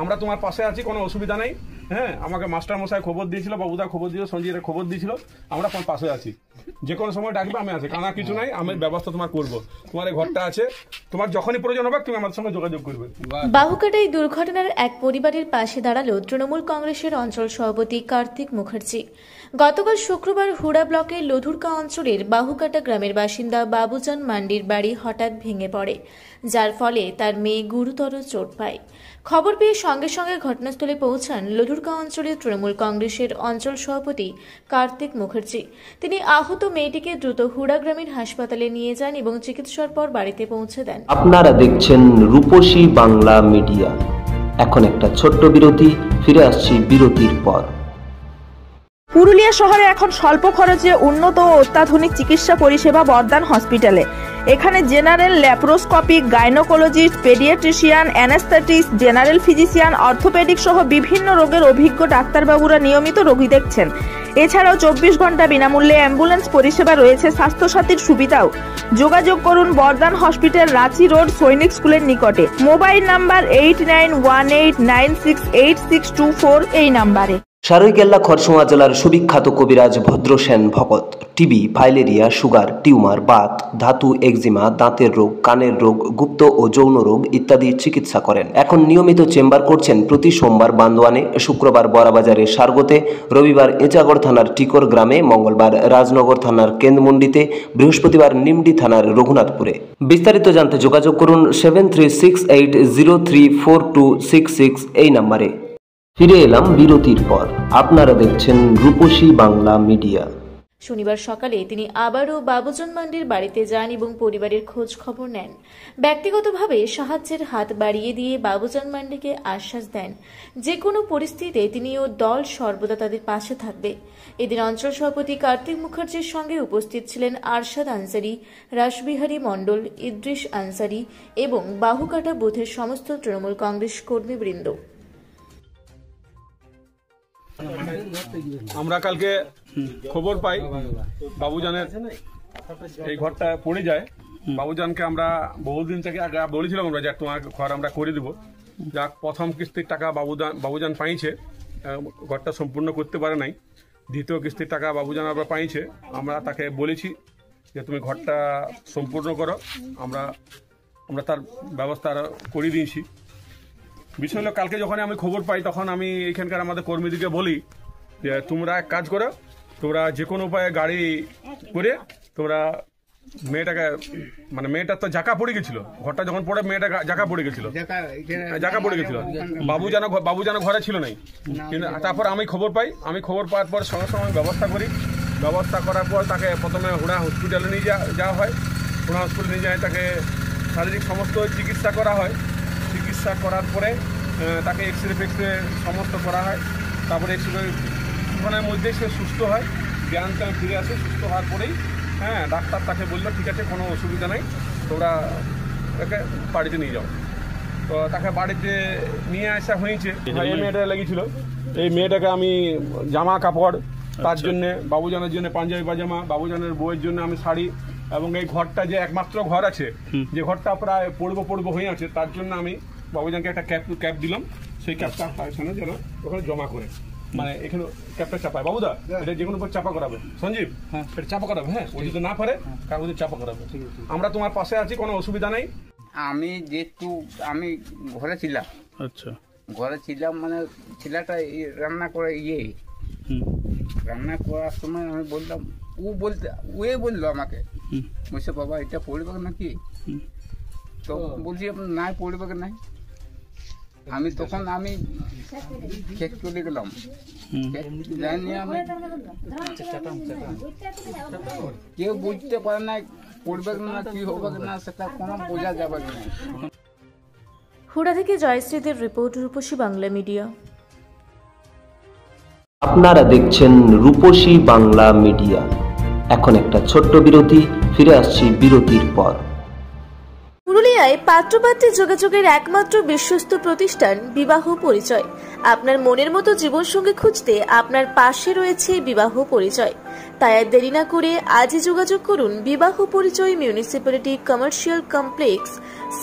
আমরা তোমার পাশে আছি, কোনো অসুবিধা নেই। হ্যাঁ, আমাকে মাস্টার মশাই খবর দিয়েছিল, বাবুদা খবর দিয়েছিল, সঞ্জীরা খবর দিয়েছিল, আমরা তোমার পাশে আছি, যে কোনো সময় ডাকবে আমি আছি, কানা কিছু নাই, আমি ব্যবস্থা তোমার করবো। তোমার এই ঘরটা আছে, তোমার যখনই প্রয়োজন হবে তুমি আমার সঙ্গে যোগাযোগ করবে। বাহুকাটা এই দুর্ঘটনার এক পরিবারের পাশে দাঁড়ালো তৃণমূল কংগ্রেসের অঞ্চল সভাপতি কার্তিক মুখার্জি। গতকাল শুক্রবার হুড়া ব্লকের লধুরকা অঞ্চলের বাহুকাটা গ্রামের বাসিন্দা বাবুজান মান্ডির বাড়ি হঠাৎ ভেঙে পড়ে, যার ফলে তার মেয়ে গুরুতর চোট পায়। খবর পেয়ে সঙ্গে সঙ্গে ঘটনাস্থলে পৌঁছান লধুরকা অঞ্চলের তৃণমূল কংগ্রেসের অঞ্চল সভাপতি কার্তিক মুখার্জি। তিনি আহত মেয়েটিকে দ্রুত হুড়া গ্রামীণ হাসপাতালে নিয়ে যান এবং চিকিৎসার পর বাড়িতে পৌঁছে দেন। আপনারা দেখছেন রূপসী বাংলা মিডিয়া। এখন একটা ছোট্ট বিরতি, ফিরে আসছি বিরতির পর। পুরুলিয়া শহরে এখন স্বল্প খরচে উন্নত ও অত্যাধুনিক চিকিৎসা পরিষেবা বর্দান হসপিটালে। এখানে general, laparoscopic, gynaecologist, paediatrician, anaesthetist, general physician, orthopaedic সহ বিভিন্ন রোগের অভিজ্ঞ ডাক্তারবাবুরা নিয়মিত রোগী দেখছেন। এছাড়াও 24 ঘন্টা বিনামূল্যে অ্যাম্বুলেন্স পরিষেবা রয়েছে, স্বাস্থ্যসাথীর সুবিধাও। যোগাযোগ করুন বর্দান হসপিটাল, রাঁচি রোড, সৈনিক স্কুলের নিকটে। মোবাইল নাম্বার 8918968624 এই নাম্বারে। সারৈকেল্লা খরসুয়া জেলার সুবিখ্যাত কবিরাজ ভদ্রসেন ভকত TB, filaria, sugar, tumour, Baat, ধাতু, এক্সিমা, দাঁতের রোগ, কানের রোগ, গুপ্ত ও যৌন রোগ ইত্যাদি চিকিৎসা করেন। এখন নিয়মিত চেম্বার করছেন প্রতি সোমবার বান্দোয়ানে, শুক্রবার বড়াবাজারে সারগোতে, রবিবার এঁচাগড় থানার টিকর গ্রামে, মঙ্গলবার রাজনগর থানার কেন্দ্রমন্ডিতে, বৃহস্পতিবার নিমডি থানার রঘুনাথপুরে। বিস্তারিত জানতে যোগাযোগ করুন 7368034266 এই নাম্বারে। ফিরে এলাম বিরতির পর। আপনারা দেখছেন রূপসী বাংলা মিডিয়া। শনিবার সকালে তিনি আবারও বাবুজান মান্ডির বাড়িতে যান এবং পরিবারের খোঁজ খবর নেন। ব্যক্তিগতভাবে সাহায্যের হাত বাড়িয়ে দিয়ে বাবুজান মান্ডিকে আশ্বাস দেন যে কোনো পরিস্থিতিতে তিনি ও দল সর্বদা তাদের পাশে থাকবে। এদিন অঞ্চল সভাপতি কার্তিক মুখার্জির সঙ্গে উপস্থিত ছিলেন আরশাদ আনসারি, রাসবিহারী মণ্ডল, ইদ্রিস আনসারি এবং বাহুকাটা বুথের সমস্ত তৃণমূল কংগ্রেস কর্মীবৃন্দ। আমরা কালকে খবর পাই বাবুজানের এই ঘরটা পড়ে যায়। বাবুজানকে আমরা বহুদিন থেকে আগে বলেছিলাম আমরা যে তোমার ঘর আমরা করে দেবো। যাক, প্রথম কিস্তির টাকা বাবুজান পাইছে, ঘরটা সম্পূর্ণ করতে পারে নাই। দ্বিতীয় কিস্তির টাকা বাবুজান আবার পাইছে। আমরা তাকে বলেছি যে তুমি ঘরটা সম্পূর্ণ করো, আমরা তার ব্যবস্থা করে দিয়েছি। বিষয় হলো, কালকে যখন আমি খবর পাই তখন আমি এখানকার আমাদের কর্মীদেরকে বলি যে তোমরা এক কাজ করো, তোমরা যে কোনো উপায়ে গাড়ি করে তোমরা মেয়েটার তো জাকা পড়ে গেছিল, ঘরটা যখন পড়ে মেয়েটা জাকা পড়ে গেছিল, বাবুজানো ঘরে ছিল নাই। কিন্তু তারপর আমি খবর পাওয়ার পর সঙ্গে সঙ্গে ব্যবস্থা করার পর তাকে প্রথমে হুড়া হসপিটালে নিয়ে যাওয়া হয়। হুড়া হসপিটালে নিয়ে যায়, তাকে শারীরিক সমস্ত চিকিৎসা করা হয়। চিকিৎসা করার পরে তাকে এক্সরে ফেক্সরে সমস্ত করা হয়। তারপরে কিছুক্ষণের মধ্যেই সে সুস্থ হয়, জ্ঞান ফিরে আসে। সুস্থ হওয়ার পরেই ডাক্তার তাকে বললো ঠিক আছে, কোনো অসুবিধা নাই, তোমরা তাকে বাড়িতে নিয়ে যাও। তো তাকে বাড়িতে নিয়ে আসা হয়েছে। এই মেয়েটা লেগেছিল, এই মেয়েটাকে আমি জামা কাপড়, তার জন্যে বাবুজানের জন্য পাঞ্জাবি পাজামা, বাবুজানের বউয়ের জন্য আমি শাড়ি, এবং এই ঘরটা যে একমাত্র ঘর আছে, যে ঘরটা প্রায় পড়বো হয়ে আছে, তার জন্য আমি বাবুজানকে একটা ক্যাপ দিলাম। সেই ক্যাপটা এখানে যেন ওখানে জমা করে, মানে এখানে ক্যাপটা চাপায়। বাবুদা, এটা যে কোনো চাপা করাবে, সঞ্জীব এটা চাপা করাবে। হ্যাঁ, ও যদি না পারে কাগজে চাপা করাবে। আমরা তোমার পাশে আছি, কোনো অসুবিধা নেই। আমি যেহেতু আমি ঘরে ছিলাম, আচ্ছা, ঘরে ছিলাম মানে ছেলেটা রান্না করে রান্না করার সময় আমি বললাম, ও বললো আমাকে, বলছে বাবা এটা পড়বে নাকি? তো বলছি নাই পড়বে নাই। আমি তখন খেত চলে গেলাম, জানি আমি কেউ বুঝতে পারে না পড়বে না কি হবে না, সেটা কোনো বোঝা যাবে না। হুড়া থেকে জয়শ্রীদের রিপোর্ট, রূপসী বাংলা মিডিয়া। আপনারা দেখছেন রূপসী বাংলা মিডিয়া। এখন একটা ছোট্ট বিরতি, ফিরে আসছি বিরতির পর। পুরুলিয়ায় পাত্রপাত্রী যোগাযোগের একমাত্র বিশ্বস্ত প্রতিষ্ঠান বিবাহ পরিচয়। আপনার মনের মতো জীবনসঙ্গী খুঁজতে আপনার পাশে রয়েছে বিবাহ পরিচয়। তাই আর দেরি না করে আজই যোগাযোগ করুন বিবাহ পরিচয় municipality commercial complex,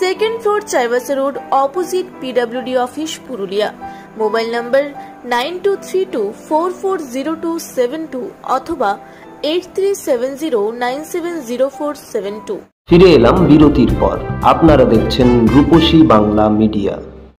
2nd floor, Chaibasa road, opposite PWD office, Purulia. Mobile নম্বর 9232440272 অথবা 8370970472। ফিরে এলাম বিরতির পর। আপনারা দেখছেন রূপসী বাংলা মিডিয়া।